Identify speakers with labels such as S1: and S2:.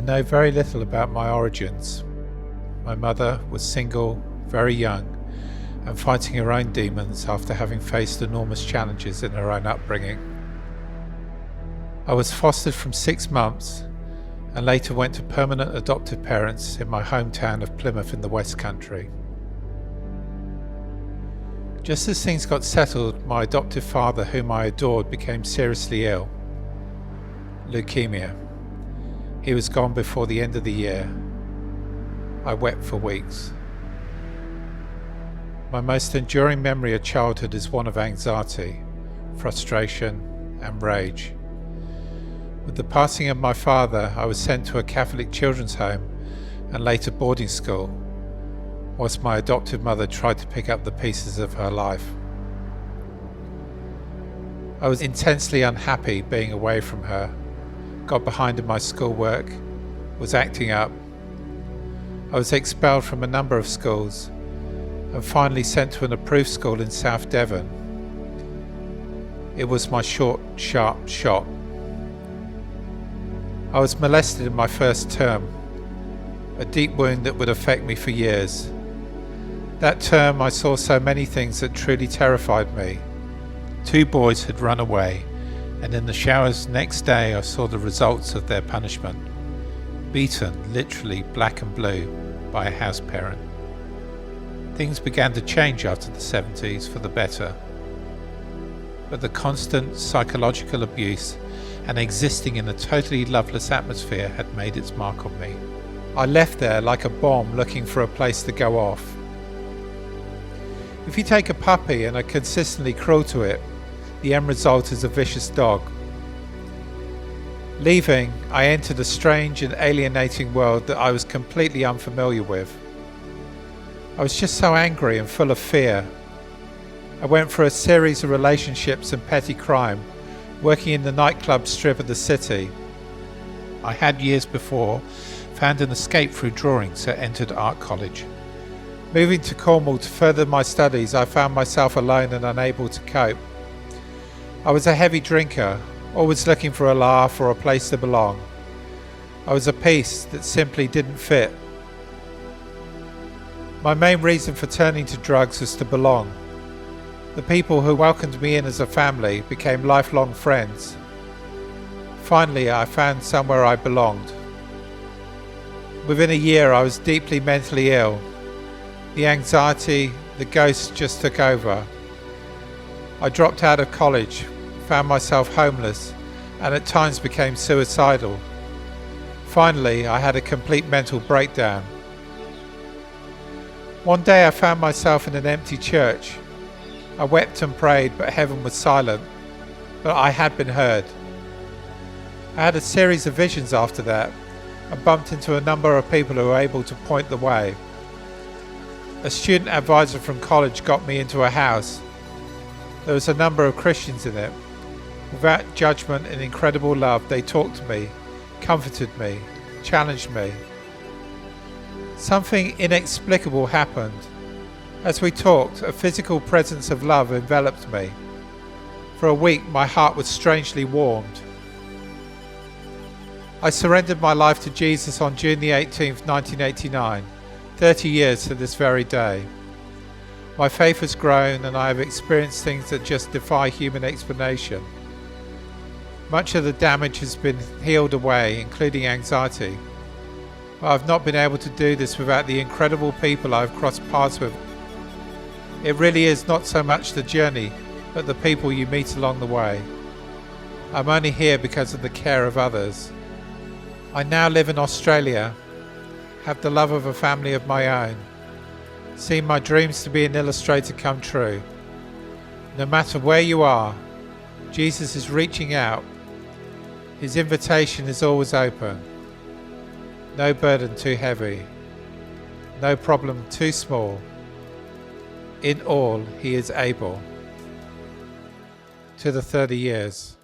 S1: know very little about my origins. My mother was single, very young, and fighting her own demons after having faced enormous challenges in her own upbringing. I was fostered from 6 months and later went to permanent adoptive parents in my hometown of Plymouth in the West Country. Just as things got settled, my adoptive father, whom I adored, became seriously ill. Leukemia. He was gone before the end of the year. I wept for weeks. My most enduring memory of childhood is one of anxiety, frustration, and rage. With the passing of my father, I was sent to a Catholic children's home and later boarding school, whilst my adoptive mother tried to pick up the pieces of her life. I was intensely unhappy being away from her, got behind in my schoolwork, was acting up. I was expelled from a number of schools and finally sent to an approved school in South Devon. It was my short, sharp shot. I was molested in my first term, a deep wound that would affect me for years. That term I saw so many things that truly terrified me. 2 boys had run away, and in the showers next day I saw the results of their punishment, beaten literally black and blue by a house parent. Things began to change after the 70s for the better, but the constant psychological abuse and existing in a totally loveless atmosphere had made its mark on me. I left there like a bomb looking for a place to go off. If you take a puppy and are consistently cruel to it, the end result is a vicious dog. Leaving, I entered a strange and alienating world that I was completely unfamiliar with. I was just so angry and full of fear. I went through a series of relationships and petty crime, working in the nightclub strip of the city. I had years before found an escape through drawing, so entered art college. Moving to Cornwall to further my studies, I found myself alone and unable to cope. I was a heavy drinker, always looking for a laugh or a place to belong. I was a piece that simply didn't fit. My main reason for turning to drugs was to belong. The people who welcomed me in as a family became lifelong friends. Finally, I found somewhere I belonged. Within a year, I was deeply mentally ill. The anxiety, the ghosts just took over. I dropped out of college, found myself homeless, and at times became suicidal. Finally, I had a complete mental breakdown. One day I found myself in an empty church. I wept and prayed, but heaven was silent. But I had been heard. I had a series of visions after that, and bumped into a number of people who were able to point the way. A student advisor from college got me into a house. There was a number of Christians in it. Without judgment and incredible love, they talked to me, comforted me, challenged me. Something inexplicable happened. As we talked, a physical presence of love enveloped me. For a week, my heart was strangely warmed. I surrendered my life to Jesus on June the 18th, 1989, 30 years to this very day. My faith has grown and I have experienced things that just defy human explanation. Much of the damage has been healed away, including anxiety. But I've not been able to do this without the incredible people I've crossed paths with. It really is not so much the journey, but the people you meet along the way. I'm only here because of the care of others. I now live in Australia, have the love of a family of my own, seen my dreams to be an illustrator come true. No matter where you are, Jesus is reaching out. His invitation is always open. No burden too heavy, no problem too small. In all, he is able. To the 30 years.